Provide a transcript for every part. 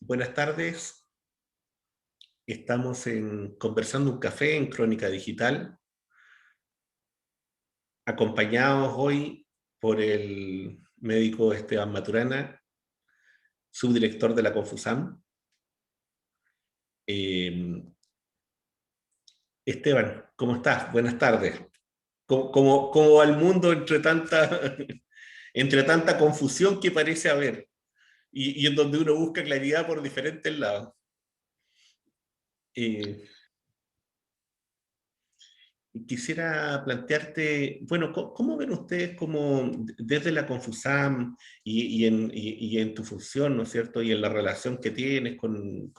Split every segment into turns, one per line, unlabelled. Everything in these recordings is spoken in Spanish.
Buenas tardes. Estamos conversando un café en Crónica Digital, acompañados hoy por el médico Esteban Maturana, subdirector de la Confusam. Eh, Esteban, ¿cómo estás? Buenas tardes. ¿Cómo va el mundo entre tanta confusión que parece haber y en donde uno busca claridad por diferentes lados? Eh, Quisiera plantearte, bueno, ¿cómo ven ustedes como desde la Confusam y en tu función, ¿no es cierto? Y en la relación que tienes con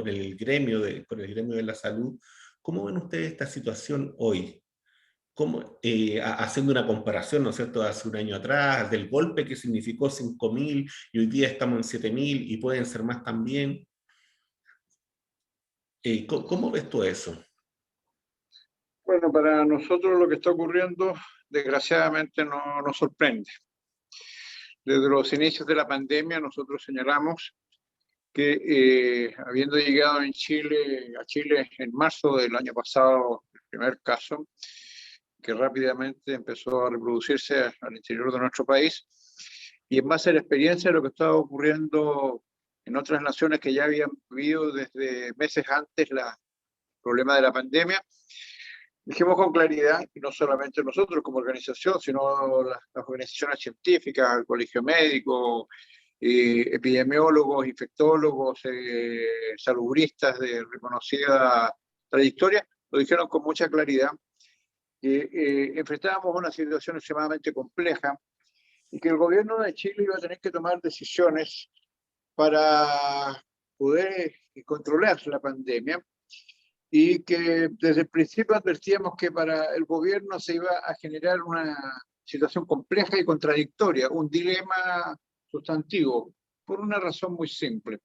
el gremio con el gremio de la salud, ¿cómo ven ustedes esta situación hoy? Haciendo una comparación, ¿no es cierto?, hace un año atrás, del golpe que significó 5.000 y hoy día estamos en 7.000 y pueden ser más también. ¿Cómo ves tú eso?
Bueno, para nosotros lo que está ocurriendo, desgraciadamente, no nos sorprende. Desde los inicios de la pandemia, nosotros señalamos que habiendo llegado a Chile en marzo del año pasado, el primer caso, que rápidamente empezó a reproducirse al interior de nuestro país, y en base a la experiencia de lo que estaba ocurriendo en otras naciones que ya habían vivido desde meses antes el problema de la pandemia, dijimos con claridad, y no solamente nosotros como organización, sino las organizaciones científicas, el Colegio Médico, epidemiólogos, infectólogos, salubristas de reconocida trayectoria, lo dijeron con mucha claridad, que enfrentábamos una situación extremadamente compleja y que el gobierno de Chile iba a tener que tomar decisiones para poder controlar la pandemia, y que desde el principio advertíamos que para el gobierno se iba a generar una situación compleja y contradictoria, un dilema sustantivo, por una razón muy simple.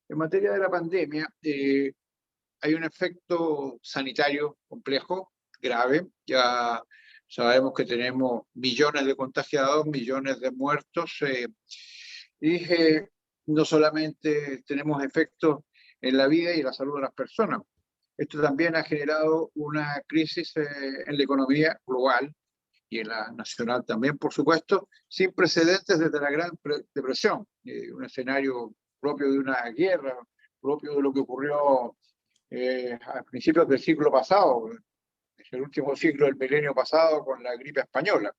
En materia de la pandemia, hay un efecto sanitario complejo, grave. Ya sabemos que tenemos millones de contagiados, millones de muertos, y no solamente tenemos efectos en la vida y la salud de las personas. Esto también ha generado una crisis en la economía global y en la nacional también, por supuesto, sin precedentes desde la Gran Depresión, un escenario propio de una guerra, propio de lo que ocurrió a principios del siglo pasado, el último siglo del milenio pasado con la gripe española.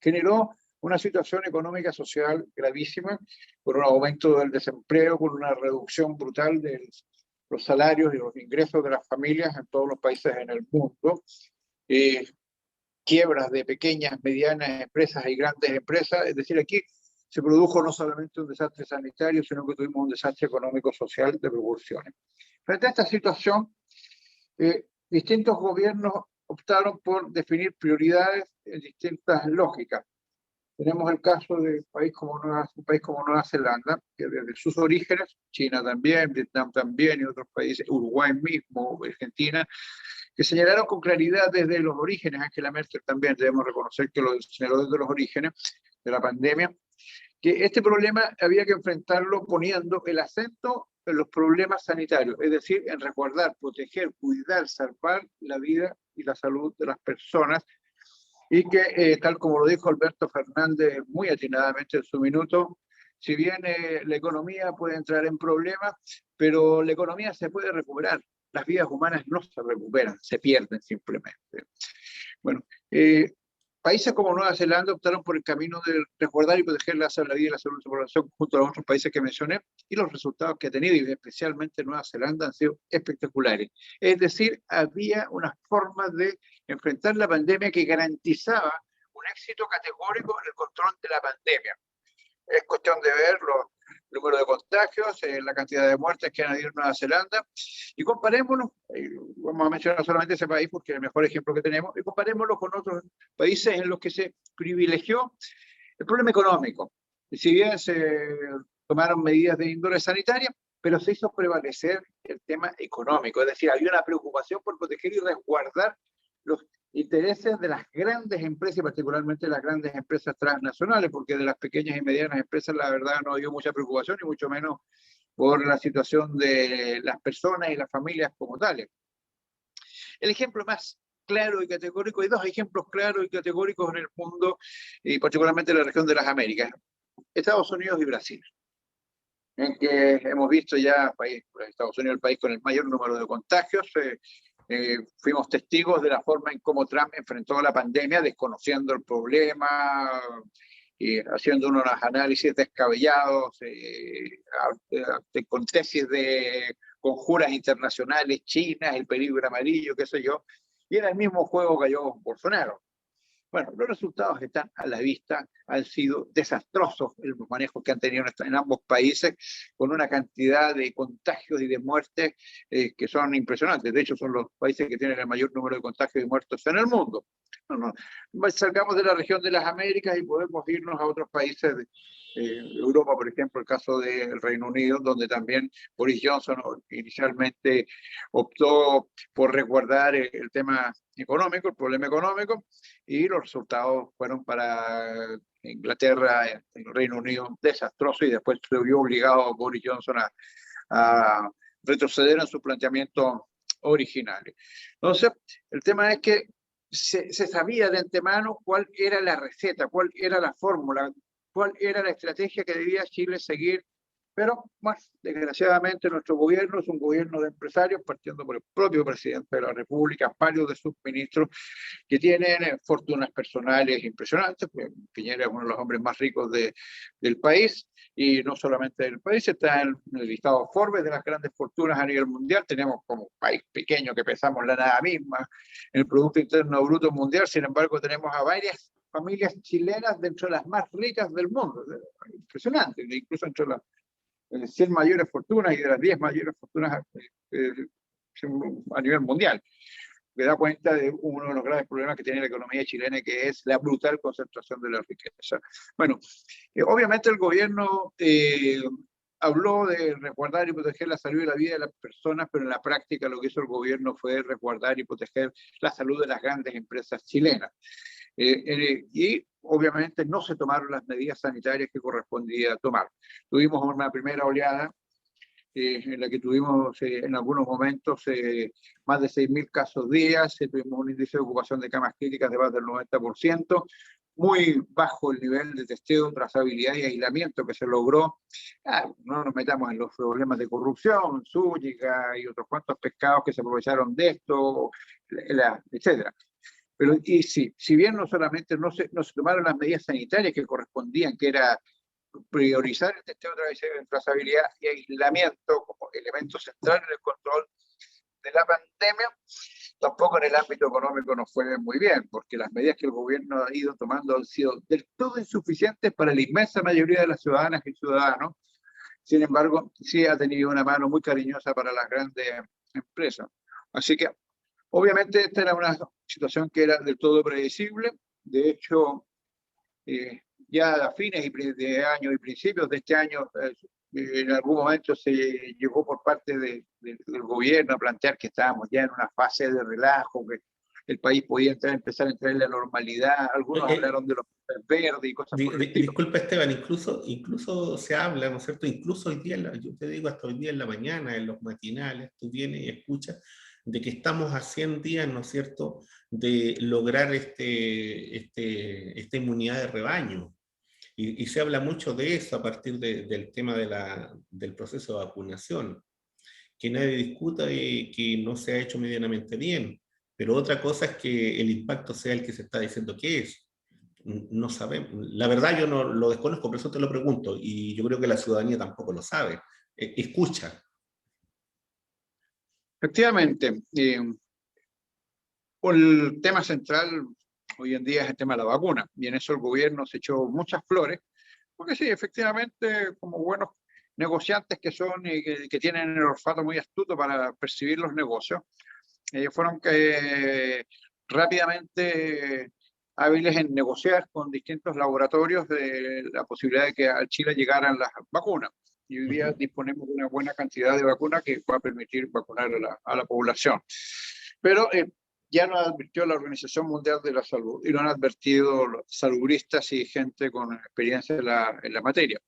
Generó una situación económica social gravísima, con un aumento del desempleo, con una reducción brutal de los salarios y los ingresos de las familias en todos los países en el mundo, quiebras de pequeñas, medianas empresas y grandes empresas. Es decir, aquí se produjo no solamente un desastre sanitario, sino que tuvimos un desastre económico-social de proporciones. Frente a esta situación, distintos gobiernos optaron por definir prioridades en distintas lógicas. Tenemos el caso de un país como Nueva Zelanda, que desde sus orígenes, China también, Vietnam también y otros países, Uruguay mismo, Argentina, que señalaron con claridad desde los orígenes. Angela Merkel también, debemos reconocer que lo señaló desde los orígenes de la pandemia, que este problema había que enfrentarlo poniendo el acento en los problemas sanitarios, es decir, en resguardar, proteger, cuidar, salvar la vida y la salud de las personas, y que, tal como lo dijo Alberto Fernández muy atinadamente en su minuto, si bien la economía puede entrar en problemas, pero la economía se puede recuperar. Las vidas humanas no se recuperan, se pierden simplemente. Bueno, países como Nueva Zelanda optaron por el camino de resguardar y proteger la vida y la salud de la población junto a los otros países que mencioné, y los resultados que ha tenido, y especialmente Nueva Zelanda, han sido espectaculares. Es decir, había una forma de enfrentar la pandemia que garantizaba un éxito categórico en el control de la pandemia. Es cuestión de ver los números de contagios, la cantidad de muertes que han habido en Nueva Zelanda, y comparémoslo, vamos a mencionar solamente ese país porque es el mejor ejemplo que tenemos, y comparémoslo con otros países en los que se privilegió el problema económico. Y si bien se tomaron medidas de índole sanitaria, pero se hizo prevalecer el tema económico, es decir, había una preocupación por proteger y resguardar los intereses de las grandes empresas, y particularmente las grandes empresas transnacionales, porque de las pequeñas y medianas empresas la verdad no dio mucha preocupación, y mucho menos por la situación de las personas y las familias como tales. El ejemplo más claro y categórico, hay dos ejemplos claros y categóricos en el mundo, y particularmente en la región de las Américas, Estados Unidos y Brasil, en que hemos visto ya Estados Unidos, el país con el mayor número de contagios. Fuimos testigos de la forma en cómo Trump enfrentó la pandemia, desconociendo el problema, haciendo unos análisis descabellados, con tesis de conjuras internacionales chinas, el peligro amarillo, qué sé yo, y en el mismo juego cayó Bolsonaro. Bueno, los resultados están a la vista, han sido desastrosos los manejos que han tenido en ambos países, con una cantidad de contagios y de muertes que son impresionantes. De hecho, son los países que tienen el mayor número de contagios y muertos en el mundo. No, salgamos de la región de las Américas y podemos irnos a otros países de Europa, por ejemplo, el caso del Reino Unido, donde también Boris Johnson inicialmente optó por resguardar el tema económico, el problema económico, y los resultados fueron para Inglaterra, el Reino Unido, desastroso, y después se vio obligado Boris Johnson a retroceder en sus planteamientos originales. Entonces, el tema es que se sabía de antemano cuál era la receta, cuál era la fórmula, cuál era la estrategia que debía Chile seguir, pero bueno, desgraciadamente nuestro gobierno es un gobierno de empresarios, partiendo por el propio presidente de la República, varios de sus ministros, que tienen fortunas personales impresionantes. Piñera es uno de los hombres más ricos del país, y no solamente del país, está en el listado Forbes de las grandes fortunas a nivel mundial. Tenemos como país pequeño que pesamos la nada misma en el Producto Interno Bruto Mundial, sin embargo tenemos a varias familias chilenas dentro de las más ricas del mundo. Impresionante, incluso entre las 100 mayores fortunas y de las 10 mayores fortunas a nivel mundial. Me da cuenta de uno de los graves problemas que tiene la economía chilena, que es la brutal concentración de la riqueza. Bueno, obviamente el gobierno habló de resguardar y proteger la salud y la vida de las personas, pero en la práctica lo que hizo el gobierno fue resguardar y proteger la salud de las grandes empresas chilenas. Y obviamente no se tomaron las medidas sanitarias que correspondía tomar. Tuvimos una primera oleada en la que tuvimos en algunos momentos más de 6.000 casos días, tuvimos un índice de ocupación de camas críticas de más del 90%, muy bajo el nivel de testeo, trazabilidad y aislamiento que se logró. No nos metamos en los problemas de corrupción, Zúñiga y otros cuantos pescados que se aprovecharon de esto, etcétera. Pero y sí, si bien no solamente no se tomaron las medidas sanitarias que correspondían, que era priorizar el testeo de trazabilidad y aislamiento como elemento central en el control de la pandemia, tampoco en el ámbito económico nos fue muy bien, porque las medidas que el gobierno ha ido tomando han sido del todo insuficientes para la inmensa mayoría de las ciudadanas y ciudadanos. Sin embargo, sí ha tenido una mano muy cariñosa para las grandes empresas. Así que, obviamente, esta era una situación que era del todo predecible. De hecho, ya a fines de año y principios de este año, en algún momento se llegó por parte del gobierno a plantear que estábamos ya en una fase de relajo, que el país podía empezar a entrar en la normalidad. Algunos hablaron de los verdes y cosas por el estilo.
Disculpa, Esteban, incluso se habla, ¿no es cierto? Incluso hoy día, yo te digo, hasta hoy día en la mañana, en los matinales, tú vienes y escuchas de que estamos a 100 días, ¿no es cierto?, de lograr esta inmunidad de rebaño. Y se habla mucho de eso a partir del tema del proceso de vacunación, que nadie discuta y que no se ha hecho medianamente bien. Pero otra cosa es que el impacto sea el que se está diciendo que es. No sabemos. La verdad yo no lo desconozco, por eso te lo pregunto, y yo creo que la ciudadanía tampoco lo sabe. Escucha.
Efectivamente, el tema central hoy en día es el tema de la vacuna, y en eso el gobierno se echó muchas flores, porque sí, efectivamente, como buenos negociantes que son y que tienen el olfato muy astuto para percibir los negocios, fueron rápidamente hábiles en negociar con distintos laboratorios de la posibilidad de que a Chile llegaran las vacunas. Y hoy día disponemos de una buena cantidad de vacunas que va a permitir vacunar a la población. Pero ya lo advirtió la Organización Mundial de la Salud y lo han advertido los salubristas y gente con experiencia en la materia.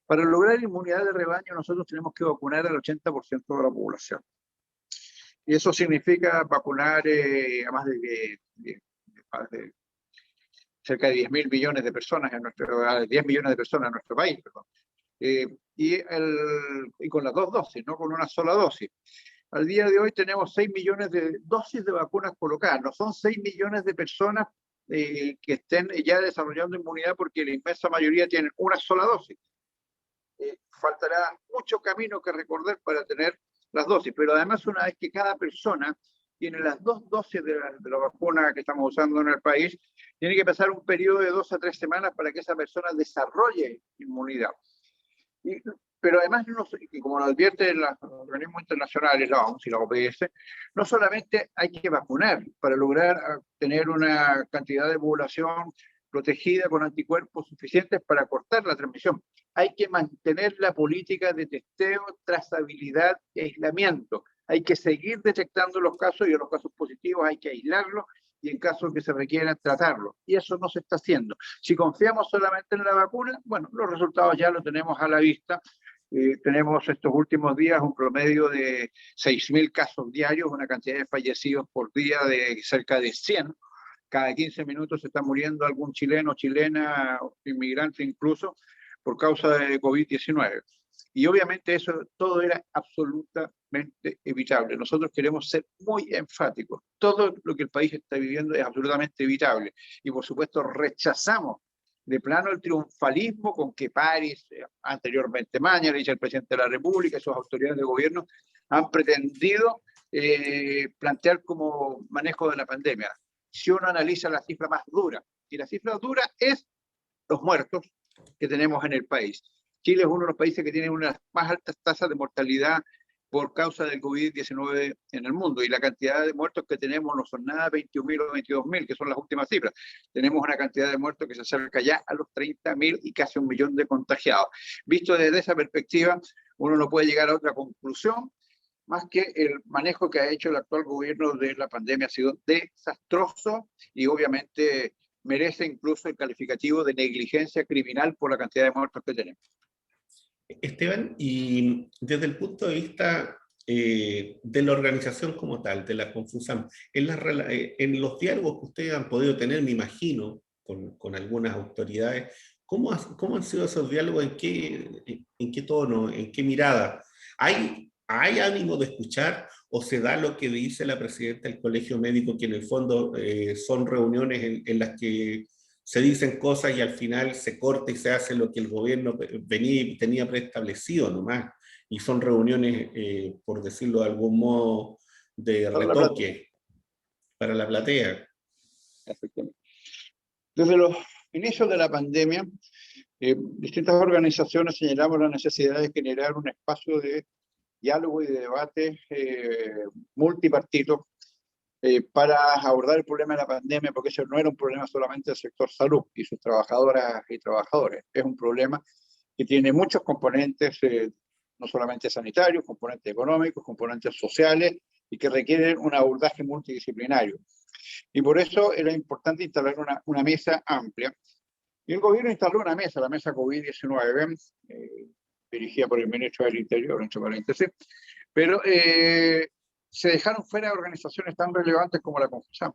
Para lograr inmunidad de rebaño, nosotros tenemos que vacunar al 80% de la población. Y eso significa vacunar a más de cerca de 10 mil millones de personas, 10 millones de personas en nuestro país, perdón. Y con las dos dosis, no con una sola dosis. Al día de hoy tenemos 6 millones de dosis de vacunas colocadas. No son 6 millones de personas que estén ya desarrollando inmunidad, porque la inmensa mayoría tienen una sola dosis. Faltará mucho camino que recorrer para tener las dosis, pero además una vez que cada persona tiene las dos dosis de la vacuna que estamos usando en el país, tiene que pasar un periodo de 2 a 3 semanas para que esa persona desarrolle inmunidad. Pero además, como lo advierten los organismos internacionales, la OMS y la OPS, no solamente hay que vacunar para lograr tener una cantidad de población protegida con anticuerpos suficientes para cortar la transmisión. Hay que mantener la política de testeo, trazabilidad y aislamiento. Hay que seguir detectando los casos, y en los casos positivos hay que aislarlos, y en caso que se requiera tratarlo. Y eso no se está haciendo. Si confiamos solamente en la vacuna, bueno, los resultados ya los tenemos a la vista. Tenemos estos últimos días un promedio de 6.000 casos diarios, una cantidad de fallecidos por día de cerca de 100. Cada 15 minutos se está muriendo algún chileno, chilena, inmigrante incluso, por causa de COVID-19. Y obviamente eso todo era absolutamente evitable. Nosotros queremos ser muy enfáticos. Todo lo que el país está viviendo es absolutamente evitable. Y por supuesto rechazamos de plano el triunfalismo con que París, anteriormente Mañalich, el presidente de la República y sus autoridades de gobierno han pretendido plantear como manejo de la pandemia. Si uno analiza la cifra más dura, y la cifra dura es los muertos que tenemos en el país. Chile es uno de los países que tiene unas más altas tasas de mortalidad por causa del COVID-19 en el mundo, y la cantidad de muertos que tenemos no son nada 21.000 o 22.000, que son las últimas cifras. Tenemos una cantidad de muertos que se acerca ya a los 30.000 y casi 1 millón de contagiados. Visto desde esa perspectiva, uno no puede llegar a otra conclusión más que el manejo que ha hecho el actual gobierno de la pandemia ha sido desastroso, y obviamente merece incluso el calificativo de negligencia criminal por la cantidad de muertos que tenemos.
Esteban, y desde el punto de vista de la organización como tal, de la Confusam, en los diálogos que ustedes han podido tener, me imagino, con algunas autoridades, ¿cómo han sido esos diálogos? En qué tono? ¿En qué mirada? ¿Hay ánimo de escuchar, o se da lo que dice la presidenta del Colegio Médico, que en el fondo son reuniones en las que se dicen cosas y al final se corta y se hace lo que el gobierno tenía preestablecido nomás, y son reuniones, por decirlo de algún modo, de retoque para la platea?
Desde los inicios de la pandemia, distintas organizaciones señalamos la necesidad de generar un espacio de diálogo y de debate multipartito para abordar el problema de la pandemia, porque eso no era un problema solamente del sector salud y sus trabajadoras y trabajadores. Es un problema que tiene muchos componentes, no solamente sanitarios, componentes económicos, componentes sociales, y que requieren un abordaje multidisciplinario. Y por eso era importante instalar una mesa amplia. Y el gobierno instaló una mesa, la mesa COVID-19, dirigida por el ministro del Interior, entre paréntesis, pero se dejaron fuera organizaciones tan relevantes como la Confusam,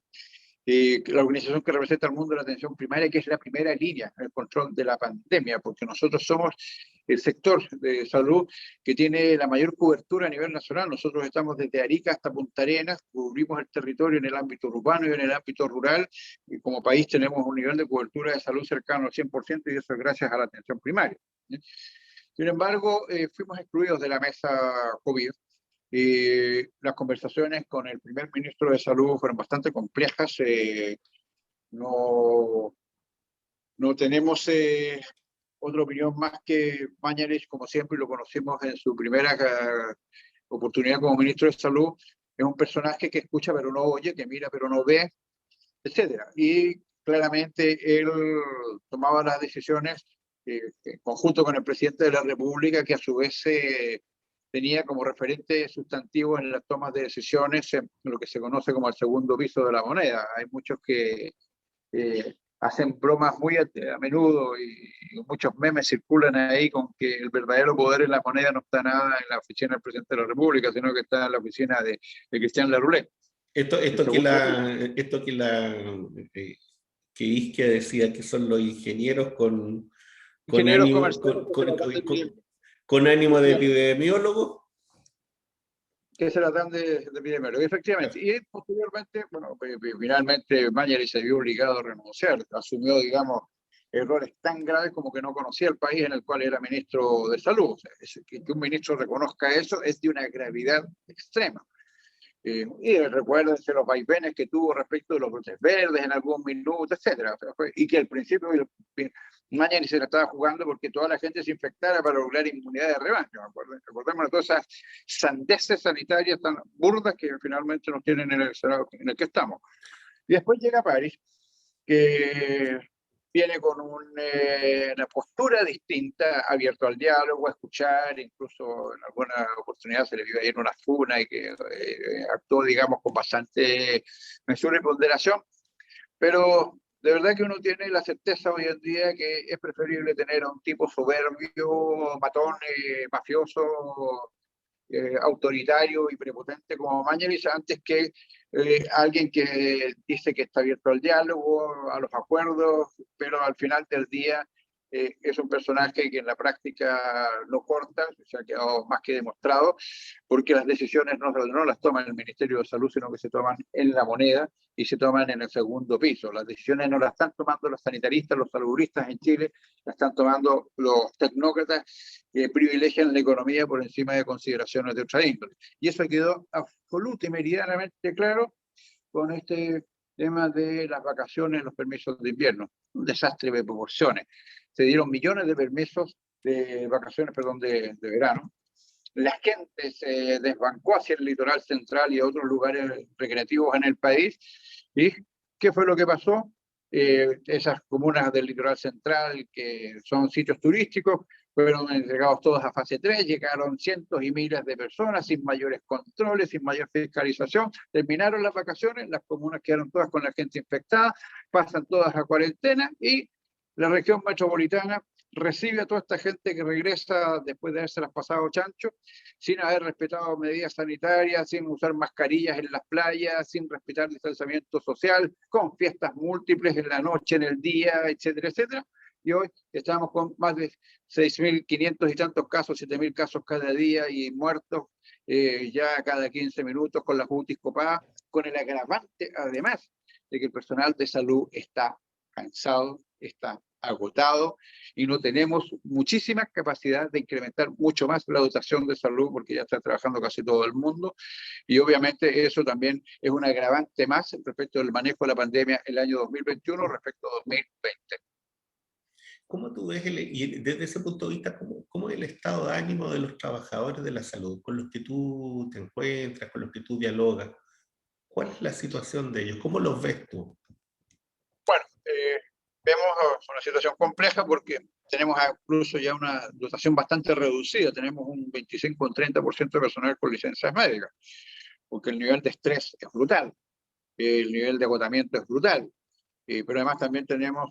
la organización que representa al mundo de la atención primaria, que es la primera línea en el control de la pandemia, porque nosotros somos el sector de salud que tiene la mayor cobertura a nivel nacional. Nosotros estamos desde Arica hasta Punta Arenas, cubrimos el territorio en el ámbito urbano y en el ámbito rural, y como país tenemos un nivel de cobertura de salud cercano al 100%, y eso es gracias a la atención primaria. Sin embargo, fuimos excluidos de la mesa COVID. Las conversaciones con el primer ministro de Salud fueron bastante complejas. No tenemos otra opinión más que Mañalich, como siempre lo conocimos en su primera oportunidad como ministro de Salud. Es un personaje que escucha pero no oye, que mira pero no ve, etcétera. Y claramente él tomaba las decisiones en conjunto con el presidente de la República, que a su vez tenía como referente sustantivo en las tomas de decisiones en lo que se conoce como el segundo piso de la moneda. Hay muchos que hacen bromas muy a menudo y muchos memes circulan ahí con que el verdadero poder en la moneda no está nada en la oficina del presidente de la República, sino que está en la oficina de Cristian Laroulet.
Esto,
El
esto que
segundo,
la, esto eh, que Isquia decía que son los ingenieros con
ingenieros
ánimo,
comerciales que se la dan de,
con ánimo de
efectivamente,
epidemiólogo.
que se la dan de epidemiólogo, efectivamente. Y posteriormente, bueno, finalmente Mañalich se vio obligado a renunciar, asumió, digamos, errores tan graves como que no conocía el país en el cual era ministro de Salud. O sea, que un ministro reconozca eso es de una gravedad extrema. Y recuérdense los vaivenes que tuvo respecto de los brotes verdes en algún minuto, etcétera. O sea, y que al principio Mañalich se la estaba jugando porque toda la gente se infectara para lograr inmunidad de rebaño. Recordemos todas esas sandeces sanitarias tan burdas que finalmente nos tienen en el Senado en el que estamos. Y después llega París, que viene con una postura distinta, abierto al diálogo, a escuchar, incluso en alguna oportunidad se le vio ayer una funa y que actuó, digamos, con bastante mesura y ponderación, pero de verdad que uno tiene la certeza hoy en día que es preferible tener a un tipo soberbio, matón, mafioso, autoritario y prepotente como Mañalich antes que alguien que dice que está abierto al diálogo, a los acuerdos, pero al final del día es un personaje que en la práctica no corta, se ha quedado más que demostrado, porque las decisiones no las toma el Ministerio de Salud, sino que se toman en la moneda y se toman en el segundo piso. Las decisiones no las están tomando los sanitaristas, los salubristas en Chile, las están tomando los tecnócratas que privilegian la economía por encima de consideraciones de otra índole. Y eso quedó absoluta y meridianamente claro con este tema de las vacaciones, los permisos de invierno. Un desastre de proporciones. Se dieron millones de permisos de vacaciones, perdón, de verano. La gente se desbancó hacia el litoral central y a otros lugares recreativos en el país. ¿Y qué fue lo que pasó? Esas comunas del litoral central, que son sitios turísticos, fueron entregados todos a fase 3, llegaron cientos y miles de personas sin mayores controles, sin mayor fiscalización, terminaron las vacaciones, las comunas quedaron todas con la gente infectada, pasan todas a cuarentena y la región metropolitana recibe a toda esta gente que regresa después de haberse pasado chancho, sin haber respetado medidas sanitarias, sin usar mascarillas en las playas, sin respetar distanciamiento social, con fiestas múltiples en la noche, en el día, etcétera, etcétera. Y hoy estamos con más de 6.500 y tantos casos, 7.000 casos cada día y muertos ya cada 15 minutos con las UTIs copadas, con el agravante, además, de que el personal de salud está cansado, está agotado y no tenemos muchísima capacidad de incrementar mucho más la dotación de salud porque ya está trabajando casi todo el mundo y obviamente eso también es un agravante más respecto del manejo de la pandemia el año 2021 respecto a 2020.
¿Cómo tú ves, y desde ese punto de vista, cómo es el estado de ánimo de los trabajadores de la salud, con los que tú te encuentras, con los que tú dialogas? ¿Cuál es la situación de ellos? ¿Cómo los ves tú?
Bueno, vemos una situación compleja porque tenemos incluso ya una dotación bastante reducida, tenemos un 25 o 30% de personal con licencias médicas, porque el nivel de estrés es brutal, el nivel de agotamiento es brutal. Pero además también tenemos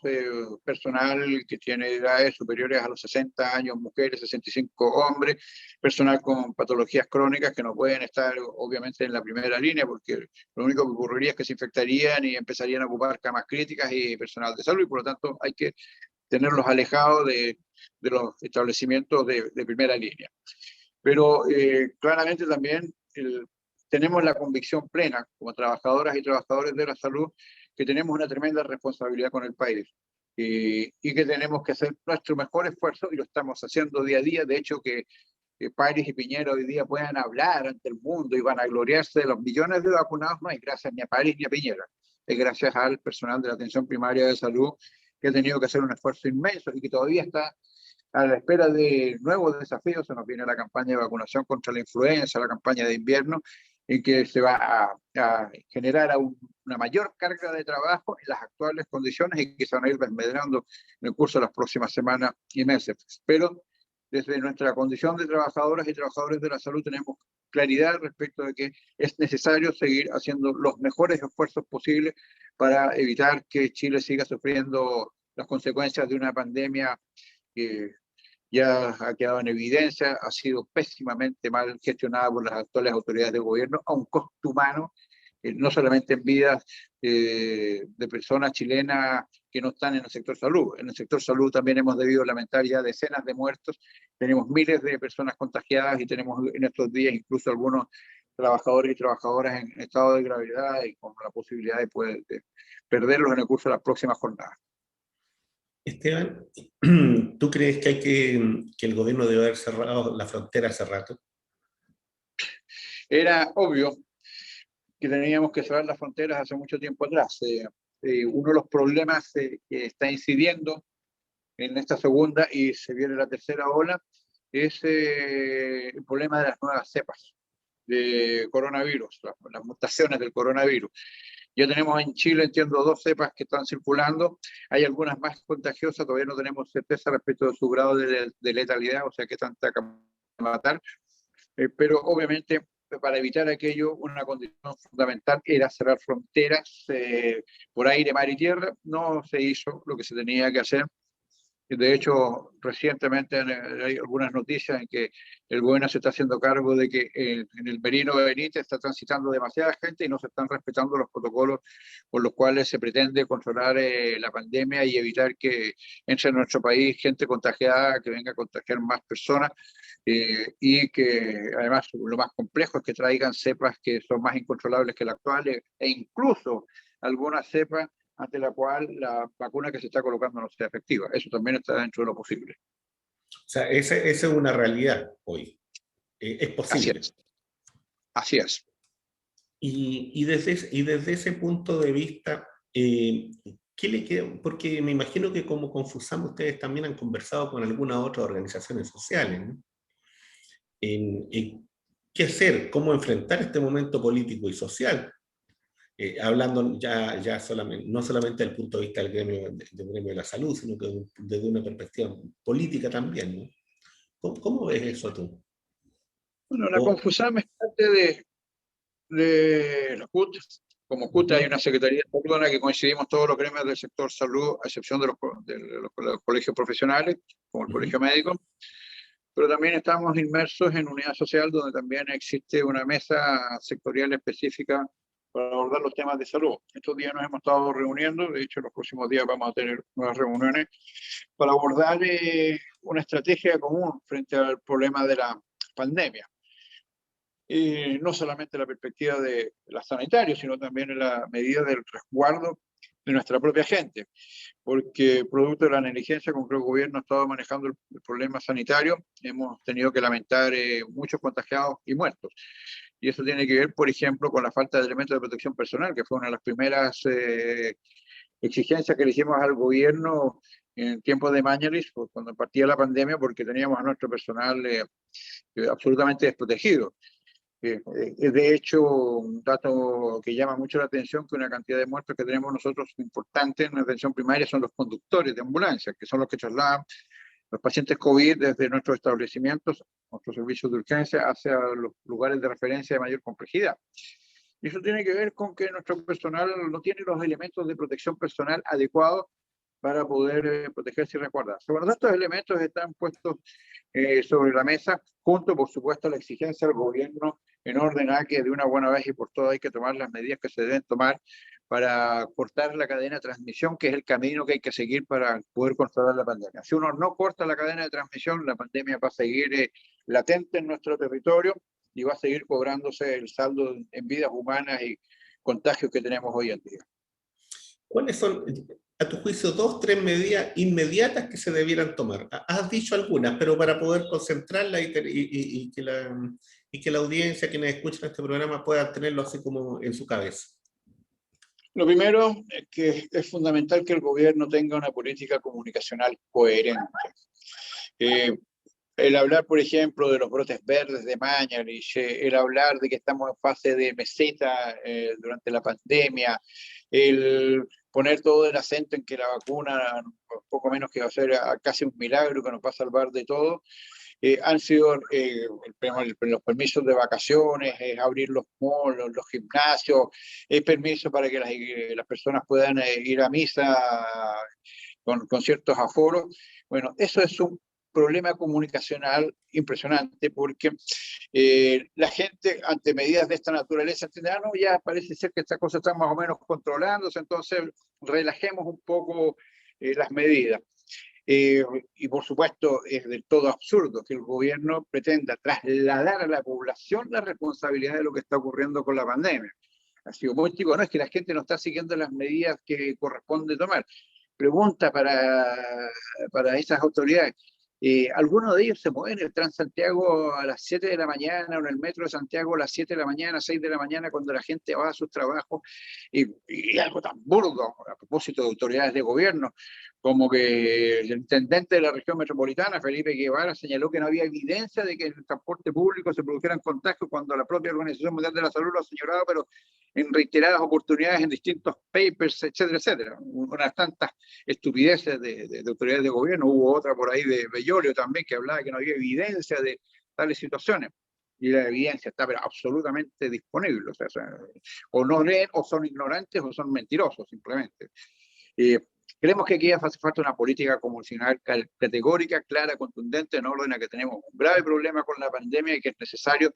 personal que tiene edades superiores a los 60 años, mujeres, 65 hombres, personal con patologías crónicas que no pueden estar obviamente en la primera línea porque lo único que ocurriría es que se infectarían y empezarían a ocupar camas críticas y personal de salud y por lo tanto hay que tenerlos alejados de los establecimientos de primera línea. Pero claramente también tenemos la convicción plena como trabajadoras y trabajadores de la salud que tenemos una tremenda responsabilidad con el país y que tenemos que hacer nuestro mejor esfuerzo y lo estamos haciendo día a día. De hecho, que París y Piñera hoy día puedan hablar ante el mundo y van a gloriarse de los millones de vacunados, no es gracias ni a París ni a Piñera, es gracias al personal de la atención primaria de salud que ha tenido que hacer un esfuerzo inmenso y que todavía está a la espera de nuevos desafíos. Se nos viene la campaña de vacunación contra la influenza, la campaña de invierno, en que se va a generar una mayor carga de trabajo en las actuales condiciones y que se van a ir desmedrando en el curso de las próximas semanas y meses. Pero desde nuestra condición de trabajadoras y trabajadores de la salud tenemos claridad respecto de que es necesario seguir haciendo los mejores esfuerzos posibles para evitar que Chile siga sufriendo las consecuencias de una pandemia que ya ha quedado en evidencia, ha sido pésimamente mal gestionada por las actuales autoridades de gobierno a un costo humano, no solamente en vidas de personas chilenas que no están en el sector salud. En el sector salud también hemos debido lamentar ya decenas de muertos, tenemos miles de personas contagiadas y tenemos en estos días incluso algunos trabajadores y trabajadoras en estado de gravedad y con la posibilidad de perderlos en el curso de las próximas jornadas.
Esteban, ¿tú crees que que el gobierno debe haber cerrado la frontera hace rato?
Era obvio que teníamos que cerrar las fronteras hace mucho tiempo atrás. Uno de los problemas que está incidiendo en esta segunda y se viene la tercera ola es el problema de las nuevas cepas de coronavirus, las mutaciones del coronavirus. Ya tenemos en Chile, entiendo, 2 cepas que están circulando. Hay algunas más contagiosas, todavía no tenemos certeza respecto de su grado de letalidad, o sea, qué tanta capacidad de matar. Pero obviamente, para evitar aquello, una condición fundamental era cerrar fronteras por aire, mar y tierra. No se hizo lo que se tenía que hacer. De hecho, recientemente hay algunas noticias en que el gobierno se está haciendo cargo de que en el Merino Benítez está transitando demasiada gente y no se están respetando los protocolos por los cuales se pretende controlar la pandemia y evitar que entre en nuestro país gente contagiada, que venga a contagiar más personas y que además lo más complejo es que traigan cepas que son más incontrolables que las actuales e incluso algunas cepas ante la cual la vacuna que se está colocando no sea efectiva. Eso también está dentro de lo posible.
O sea, esa es una realidad hoy. Es
Así
posible.
es. Así es.
Y desde ese punto de vista, ¿qué le queda? Porque me imagino que como Confusam ustedes también han conversado con algunas otras organizaciones sociales, ¿no? En qué hacer, cómo enfrentar este momento político y social, hablando ya solamente, no solamente desde el punto de vista del gremio de la salud, sino que desde una perspectiva política también, ¿no? ¿Cómo ves eso tú?
Bueno, la
O,
Confusam es parte de la CUT. Como CUT hay una Secretaría de Salud en la que coincidimos todos los gremios del sector salud, a excepción de los colegios profesionales, como el colegio médico. Pero también estamos inmersos en unidad social, donde también existe una mesa sectorial específica para abordar los temas de salud. Estos días nos hemos estado reuniendo, de hecho, los próximos días vamos a tener nuevas reuniones para abordar una estrategia común frente al problema de la pandemia. No solamente la perspectiva de la sanitaria, sino también en la medida del resguardo de nuestra propia gente, porque producto de la negligencia con que el gobierno ha estado manejando el problema sanitario, hemos tenido que lamentar muchos contagiados y muertos. Y eso tiene que ver, por ejemplo, con la falta de elementos de protección personal, que fue una de las primeras exigencias que le hicimos al gobierno en tiempos de Mañalich, cuando partía la pandemia, porque teníamos a nuestro personal absolutamente desprotegido. De hecho, un dato que llama mucho la atención, que una cantidad de muertos que tenemos nosotros importantes en la atención primaria son los conductores de ambulancias, que son los que trasladan los pacientes COVID desde nuestros establecimientos, nuestros servicios de urgencia, hacia los lugares de referencia de mayor complejidad. Y eso tiene que ver con que nuestro personal no tiene los elementos de protección personal adecuados para poder protegerse y resguardarse. Bueno, estos elementos están puestos sobre la mesa, junto, por supuesto, a la exigencia del gobierno en orden a que de una buena vez y por todas hay que tomar las medidas que se deben tomar para cortar la cadena de transmisión, que es el camino que hay que seguir para poder controlar la pandemia. Si uno no corta la cadena de transmisión, la pandemia va a seguir latente en nuestro territorio y va a seguir cobrándose el saldo en vidas humanas y contagios que tenemos hoy en día.
¿cuáles son, a tu juicio, 2, 3 medidas inmediatas que se debieran tomar? Has dicho algunas, pero para poder concentrarlas y que la audiencia, quienes escuchan este programa, pueda tenerlo así como en su cabeza.
Lo primero es que es fundamental que el gobierno tenga una política comunicacional coherente. El hablar, por ejemplo, de los brotes verdes de Mañalich, el hablar de que estamos en fase de meseta durante la pandemia, el poner todo el acento en que la vacuna, poco menos que va a ser casi un milagro que nos va a salvar de todo. Han sido los permisos de vacaciones, abrir los malls, los gimnasios, permiso para que las personas puedan ir a misa con ciertos aforos. Bueno, eso es un problema comunicacional impresionante porque la gente ante medidas de esta naturaleza entiende, no, ya parece ser que esta cosa está más o menos controlándose, entonces relajemos un poco las medidas. Y por supuesto es del todo absurdo que el gobierno pretenda trasladar a la población la responsabilidad de lo que está ocurriendo con la pandemia. Ha sido muy chico, no es que la gente no está siguiendo las medidas que corresponde tomar. Pregunta para esas autoridades. Algunos de ellos se mueven en el Transantiago a las 7 de la mañana o en el metro de Santiago a las 7 de la mañana, 6 de la mañana, cuando la gente va a sus trabajos. Y algo tan burdo, a propósito de autoridades de gobierno, como que el intendente de la región metropolitana, Felipe Guevara, señaló que no había evidencia de que en el transporte público se produjeran contagios, cuando la propia Organización Mundial de la Salud lo ha señalado, pero en reiteradas oportunidades en distintos papers, etcétera, etcétera. Unas tantas estupideces de autoridades de gobierno. Hubo otra por ahí de Bellolio también que hablaba que no había evidencia de tales situaciones. Y la evidencia está pero absolutamente disponible. O no leen, o son ignorantes, o son mentirosos, simplemente. Creemos que aquí hace falta una política comunicacional categórica, clara, contundente, en orden a que tenemos un grave problema con la pandemia y que es necesario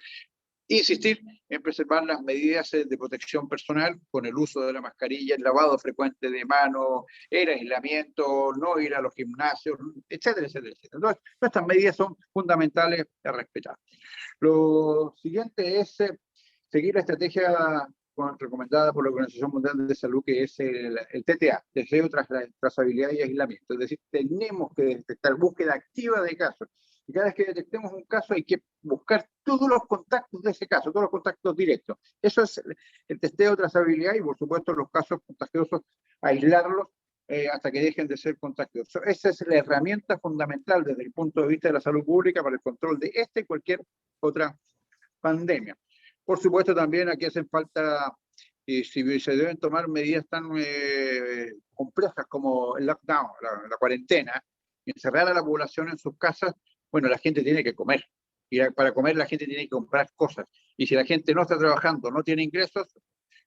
insistir en preservar las medidas de protección personal con el uso de la mascarilla, el lavado frecuente de manos, el aislamiento, no ir a los gimnasios, etcétera, etcétera, etcétera. Entonces, estas medidas son fundamentales a respetar. Lo siguiente es seguir la estrategia recomendada por la Organización Mundial de Salud, que es el TTA, testeo, trazabilidad y aislamiento. Es decir, tenemos que detectar búsqueda activa de casos. Y cada vez que detectemos un caso hay que buscar todos los contactos de ese caso, todos los contactos directos. Eso es el testeo, trazabilidad y, por supuesto, los casos contagiosos, aislarlos hasta que dejen de ser contagiosos. Esa es la herramienta fundamental desde el punto de vista de la salud pública para el control de esta y cualquier otra pandemia. Por supuesto, también aquí hacen falta, si se deben tomar medidas tan complejas como el lockdown, la cuarentena, encerrar a la población en sus casas. Bueno, la gente tiene que comer. Y para comer la gente tiene que comprar cosas. Y si la gente no está trabajando, no tiene ingresos,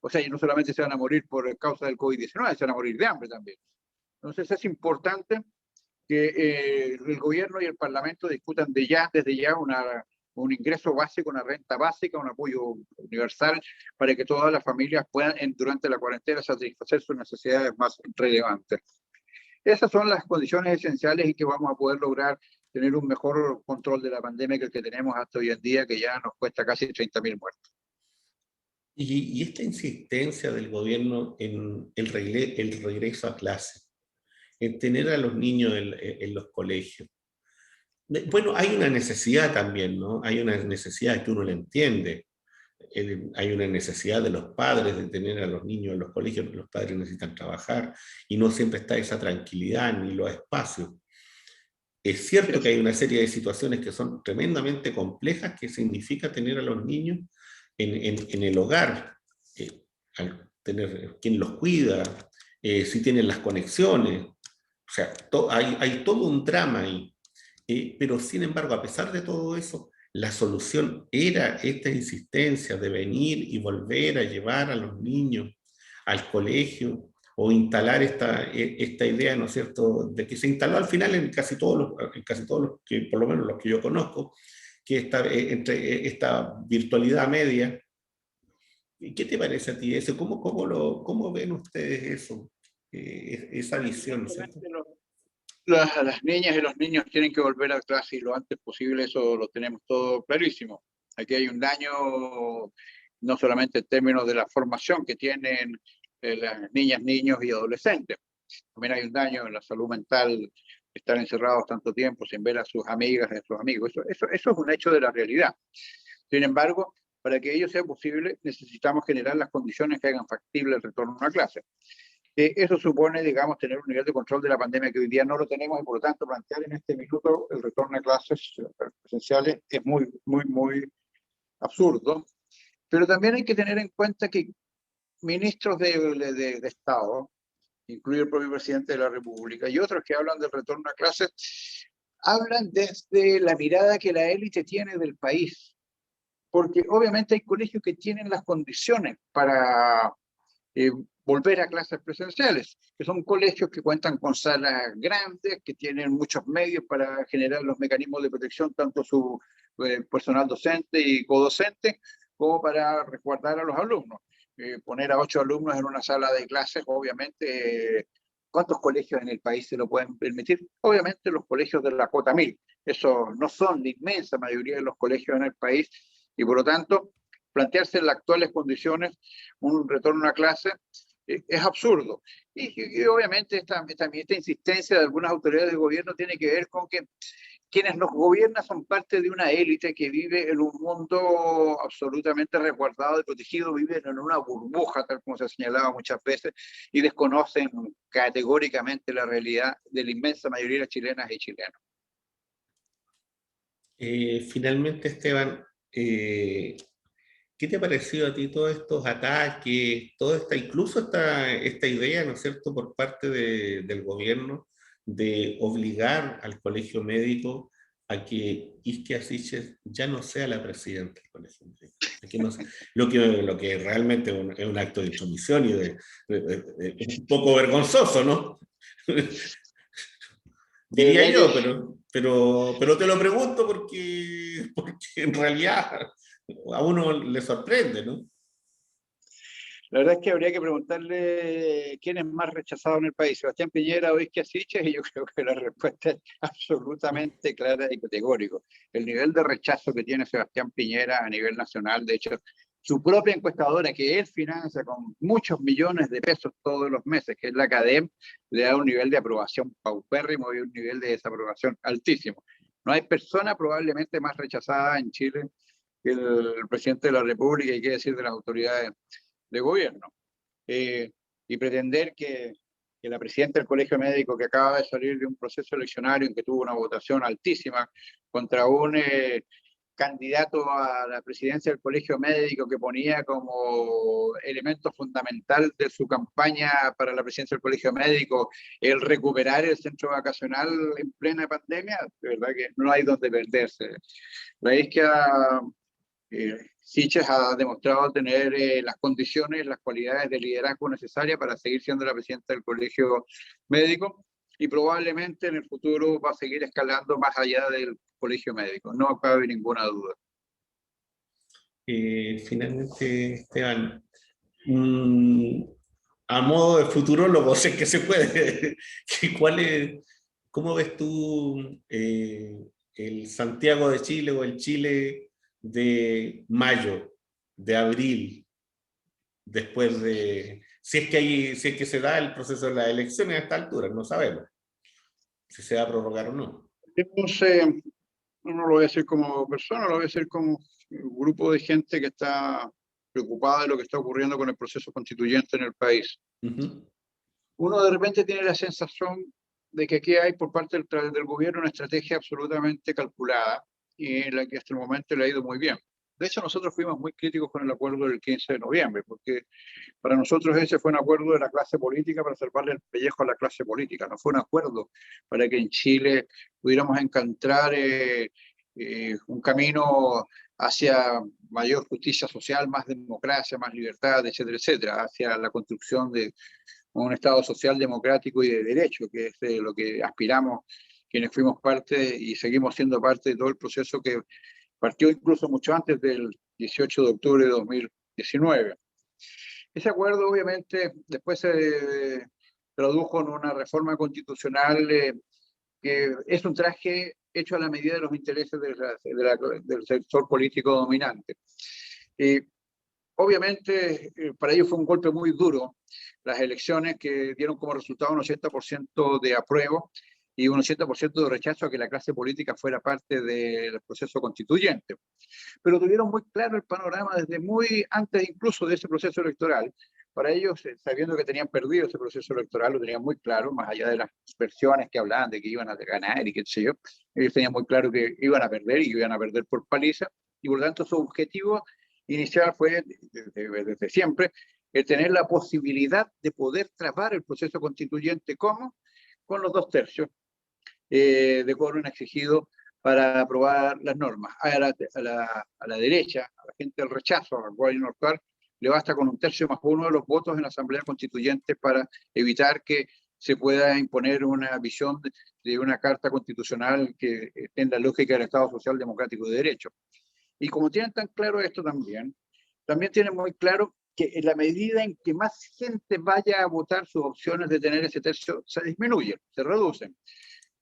o sea, no solamente se van a morir por causa del COVID-19, se van a morir de hambre también. Entonces es importante que el gobierno y el Parlamento discutan desde ya un ingreso básico, una renta básica, un apoyo universal para que todas las familias puedan durante la cuarentena satisfacer sus necesidades más relevantes. Esas son las condiciones esenciales y que vamos a poder lograr tener un mejor control de la pandemia que el que tenemos hasta hoy en día, que ya nos cuesta casi 30.000 muertos.
Y esta insistencia del gobierno en el regreso a clase, en tener a los niños en los colegios. Bueno, hay una necesidad también, ¿no? Hay una necesidad que uno le entiende. Hay una necesidad de los padres de tener a los niños en los colegios, porque los padres necesitan trabajar y no siempre está esa tranquilidad ni los espacios. Es cierto que hay una serie de situaciones que son tremendamente complejas, que significa tener a los niños en el hogar, tener quien los cuida, si tienen las conexiones, o sea, hay todo un drama ahí. Pero sin embargo, a pesar de todo eso, la solución era esta insistencia de venir y volver a llevar a los niños al colegio o instalar esta idea, ¿no es cierto?, de que se instaló al final en casi todos los que, por lo menos los que yo conozco, que entre esta virtualidad media. ¿Qué te parece a ti eso? ¿Cómo ven ustedes eso? Esa visión, ¿no es cierto?
Las niñas y los niños tienen que volver a clase y lo antes posible, eso lo tenemos todo clarísimo. Aquí hay un daño, no solamente en términos de la formación que tienen las niñas, niños y adolescentes, también hay un daño en la salud mental, estar encerrados tanto tiempo sin ver a sus amigas y a sus amigos. Eso es un hecho de la realidad. Sin embargo, para que ello sea posible, necesitamos generar las condiciones que hagan factible el retorno a clase. Eso supone, digamos, tener un nivel de control de la pandemia que hoy día no lo tenemos y por lo tanto plantear en este minuto el retorno a clases presenciales es muy, muy, muy absurdo. Pero también hay que tener en cuenta que ministros de Estado incluye el propio presidente de la República, y otros que hablan del retorno a clases, hablan desde la mirada que la élite tiene del país, porque obviamente hay colegios que tienen las condiciones para eh, volver a clases presenciales, que son colegios que cuentan con salas grandes, que tienen muchos medios para generar los mecanismos de protección, tanto su personal docente y codocente, como para resguardar a los alumnos. Poner a 8 alumnos en una sala de clases, obviamente, ¿cuántos colegios en el país se lo pueden permitir? Obviamente los colegios de la cota 1000. Esos no son la inmensa mayoría de los colegios en el país, y por lo tanto, plantearse en las actuales condiciones un retorno a clase es absurdo. Y obviamente esta insistencia de algunas autoridades de gobierno tiene que ver con que quienes nos gobiernan son parte de una élite que vive en un mundo absolutamente resguardado y protegido, viven en una burbuja, tal como se ha señalado muchas veces, y desconocen categóricamente la realidad de la inmensa mayoría de las chilenas y chilenos.
Finalmente, Esteban, ¿qué te ha parecido a ti todos estos ataques, toda esta, incluso esta idea, ¿no es cierto?, por parte del gobierno de obligar al colegio médico a que Isquia Siches ya no sea la presidenta del colegio médico? Que no, lo que realmente es un acto de intromisión y un poco vergonzoso, ¿no?
De
Diría
verdad
yo,
que
pero te lo pregunto porque en realidad a uno le sorprende, ¿no?
la verdad es que habría que preguntarle quién es más rechazado en el país, Sebastián Piñera o Isquia Siches, y yo creo que la respuesta es absolutamente clara y categórica. El nivel de rechazo que tiene Sebastián Piñera a nivel nacional, de hecho, su propia encuestadora, que él financia con muchos millones de pesos todos los meses, que es la CADEM, le da un nivel de aprobación paupérrimo y un nivel de desaprobación altísimo. No hay persona probablemente más rechazada en Chile que el presidente de la República, y qué decir de las autoridades de gobierno. Y pretender que la presidenta del Colegio Médico, que acaba de salir de un proceso eleccionario en que tuvo una votación altísima contra un candidato a la presidencia del Colegio Médico que ponía como elemento fundamental de su campaña para la presidencia del Colegio Médico el recuperar el centro vacacional en plena pandemia, de verdad que no hay donde perderse. La isquia Siches ha demostrado tener las condiciones, las cualidades de liderazgo necesarias para seguir siendo la presidenta del Colegio Médico, y probablemente en el futuro va a seguir escalando más allá del Colegio Médico, no cabe ninguna duda.
Finalmente, Esteban, mm, a modo de futurólogo, sé que se puede, ¿cómo ves tú el Santiago de Chile o el Chile de mayo, de abril, después de, si es que se da el proceso de las elecciones a esta altura, no sabemos si se va a prorrogar o no?
Entonces, no lo voy a decir como persona, lo voy a decir como un grupo de gente que está preocupada de lo que está ocurriendo con el proceso constituyente en el país. Uno de repente tiene la sensación de que aquí hay por parte del gobierno una estrategia absolutamente calculada y en la que hasta el momento le ha ido muy bien. De hecho, nosotros fuimos muy críticos con el acuerdo del 15 de noviembre, porque para nosotros ese fue un acuerdo de la clase política para salvarle el pellejo a la clase política, no fue un acuerdo para que en Chile pudiéramos encontrar un camino hacia mayor justicia social, más democracia, más libertad, etcétera, etcétera, hacia la construcción de un Estado social, democrático y de derecho, que es lo que aspiramos quienes fuimos parte y seguimos siendo parte de todo el proceso que partió incluso mucho antes del 18 de octubre de 2019. Ese acuerdo obviamente después se tradujo en una reforma constitucional que es un traje hecho a la medida de los intereses del sector político dominante. Obviamente, para ellos fue un golpe muy duro las elecciones que dieron como resultado un 80% de apruebo y un 80% de rechazo a que la clase política fuera parte del proceso constituyente. Pero tuvieron muy claro el panorama desde muy antes incluso de ese proceso electoral. Para ellos, sabiendo que tenían perdido ese proceso electoral, lo tenían muy claro, más allá de las versiones que hablaban de que iban a ganar y qué sé yo, ellos tenían muy claro que iban a perder y que iban a perder por paliza, y por lo tanto su objetivo inicial fue, desde siempre, el tener la posibilidad de poder trabar el proceso constituyente. ¿Cómo? Con los 2/3 de quórum exigido para aprobar las normas. A la derecha, a la gente del rechazo, al gobierno actual, le basta con 1/3 más 1 de los votos en la Asamblea Constituyente para evitar que se pueda imponer una visión de una carta constitucional que tenga la lógica del Estado Social Democrático de Derecho. Y como tienen tan claro esto también tienen muy claro que en la medida en que más gente vaya a votar, sus opciones de tener ese tercio se disminuyen, se reducen,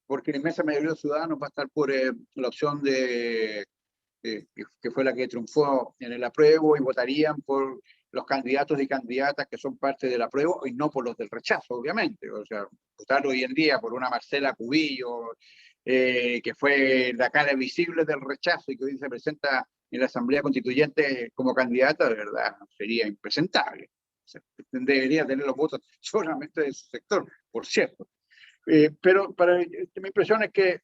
porque la inmensa mayoría de los ciudadanos va a estar por la opción que fue la que triunfó en el apruebo, y votarían por los candidatos y candidatas que son parte del apruebo y no por los del rechazo, obviamente. O sea, votar hoy en día por una Marcela Cubillo, que fue la cara visible del rechazo y que hoy se presenta en la Asamblea Constituyente como candidata, de verdad, sería impresentable. O sea, debería tener los votos solamente de su sector, por cierto. Pero mi impresión es que,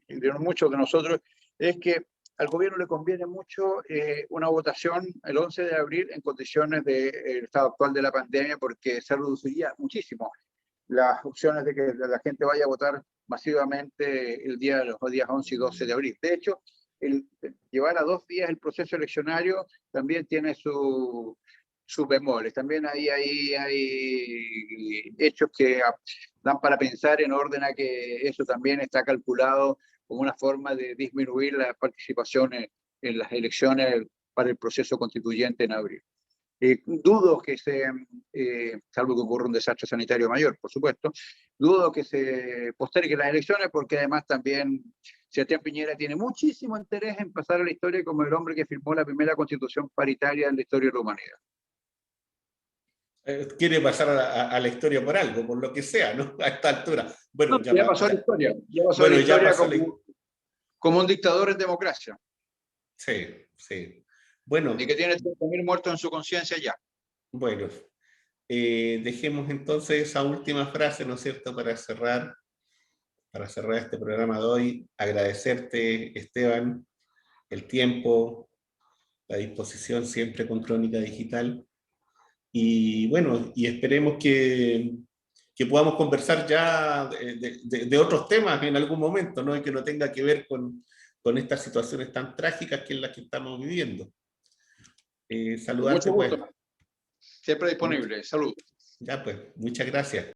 de muchos de nosotros, es que al gobierno le conviene mucho una votación el 11 de abril en condiciones del estado actual de la pandemia, porque se reduciría muchísimo las opciones de que la gente vaya a votar masivamente los días 11 y 12 de abril. De hecho, el llevar a 2 días el proceso eleccionario también tiene sus bemoles. También hay hechos que dan para pensar en orden a que eso también está calculado como una forma de disminuir la participación en las elecciones para el proceso constituyente en abril. Dudo que salvo que ocurra un desastre sanitario mayor, por supuesto, dudo que se posterguen las elecciones, porque además también Sebastián Piñera tiene muchísimo interés en pasar a la historia como el hombre que firmó la primera constitución paritaria en la historia de la humanidad.
Quiere pasar a la historia por algo, por lo que sea, ¿no? A esta altura. Bueno,
No, ya pasó a la historia. Ya pasó a la historia como un dictador en democracia.
Sí, sí. Bueno.
Y que tiene 30.000 muertos en su conciencia ya.
Bueno, dejemos entonces esa última frase, ¿no es cierto?, para cerrar este programa de hoy. Agradecerte, Esteban, el tiempo, la disposición siempre con Crónica Digital. Y bueno, y esperemos que podamos conversar ya de otros temas en algún momento, ¿no? Y que no tenga que ver con estas situaciones tan trágicas que es las que estamos viviendo. Saludarte,
mucho gusto.
Pues.
Siempre disponible. Salud.
Ya, pues, muchas gracias.